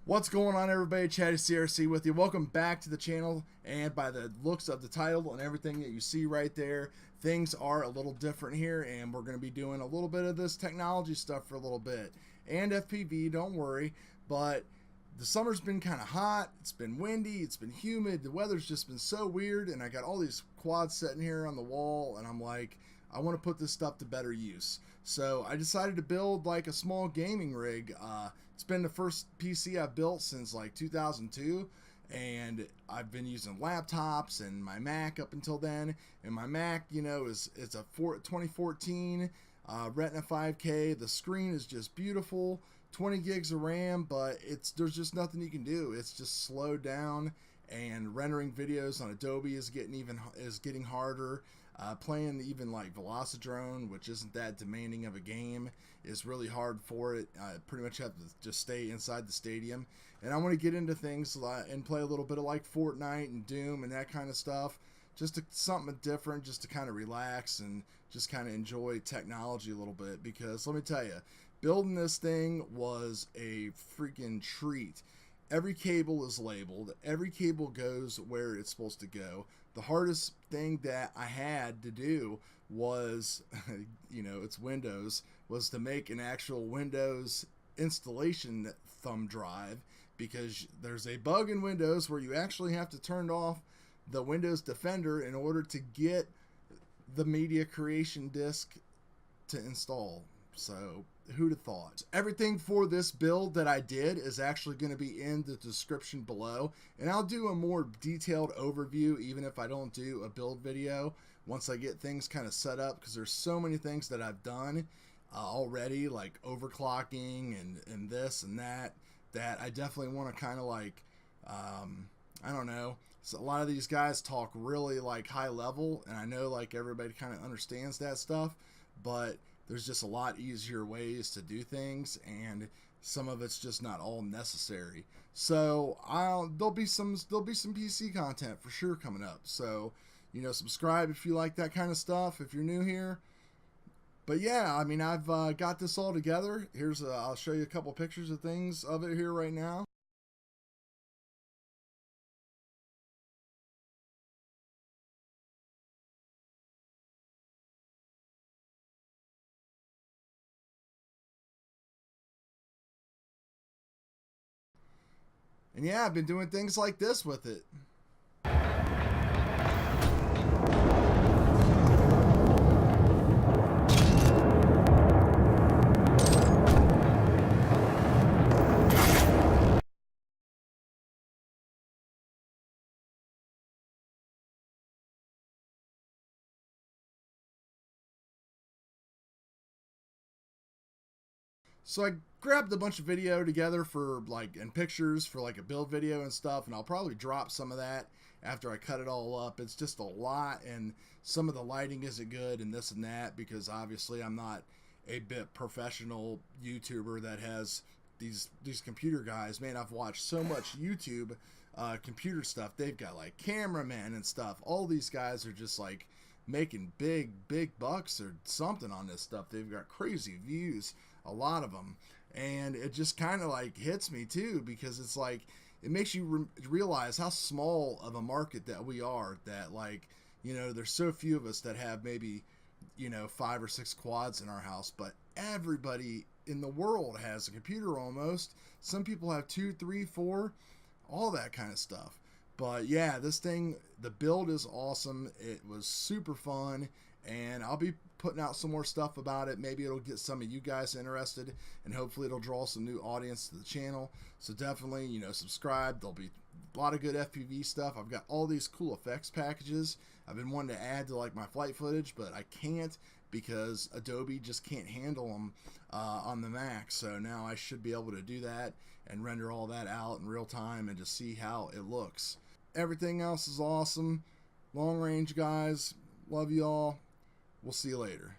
What's going on, everybody? Chatty CRC with you. Welcome back to the channel, and by the looks of the title and everything that you see right there, things are a little different here, and we're going to be doing a little bit of this technology stuff for a little bit, and FPV, don't worry. But the summer's been kind of hot, it's been windy, it's been humid, the weather's just been so weird, and I got all these quads sitting here on the wall, and I'm like, I want to put this stuff to better use. So I decided to build like a small gaming rig. It's been the first PC I've built since like 2002, and I've been using laptops and my Mac up until then. And my Mac, you know, it's a 2014 Retina 5K. The screen is just beautiful, 20 gigs of RAM, but there's just nothing you can do. It's just slowed down, and rendering videos on Adobe is getting harder. Playing even like Velocidrone, which isn't that demanding of a game, is really hard for it. I pretty much have to just stay inside the stadium. And I want to get into things and play a little bit of like Fortnite and Doom and that kind of stuff. Something different, just to kind of relax and just kind of enjoy technology a little bit. Because let me tell you, building this thing was a freaking treat. Every cable is labeled. Every cable goes where it's supposed to go. The hardest thing that I had to do was, you know, it's Windows, was to make an actual Windows installation thumb drive, because there's a bug in Windows where you actually have to turn off the Windows Defender in order to get the media creation disk to install. So who'd have thought? Everything for this build that I did is actually going to be in the description below, and I'll do a more detailed overview even if I don't do a build video once I get things kind of set up, because there's so many things that I've done already, like overclocking and this and that I definitely want to kind of like I don't know. So a lot of these guys talk really like high level, and I know like everybody kind of understands that stuff, but there's just a lot easier ways to do things, and some of it's just not all necessary. So there'll be some PC content for sure coming up. So, you know, subscribe if you like that kind of stuff, if you're new here. But yeah, I mean, I've got this all together. I'll show you a couple pictures of things of it here right now. And yeah, I've been doing things like this with it. So I grabbed a bunch of video together for like, and pictures for like a build video and stuff, and I'll probably drop some of that after I cut it all up. It's just a lot, and some of the lighting isn't good and this and that, because obviously I'm not a bit professional YouTuber that has these computer guys. Man, I've watched so much YouTube computer stuff. They've got like cameramen and stuff. All these guys are just like making big bucks or something on this stuff. They've got crazy views, a lot of them, and it just kind of like hits me too, because it's like it makes you realize how small of a market that we are, that like, you know, there's so few of us that have maybe, you know, 5 or 6 quads in our house, but everybody in the world has a computer almost. Some people have 2, 3, 4, all that kind of stuff. But yeah, this thing, the build is awesome. It was super fun, and I'll be putting out some more stuff about it. Maybe it'll get some of you guys interested, and hopefully it'll draw some new audience to the channel. So definitely, you know, subscribe. There'll be a lot of good FPV stuff. I've got all these cool effects packages I've been wanting to add to like my flight footage, but I can't, because Adobe just can't handle them on the Mac. So now I should be able to do that and render all that out in real time and just see how it looks. Everything else is awesome. Long range guys, love y'all. We'll see you later.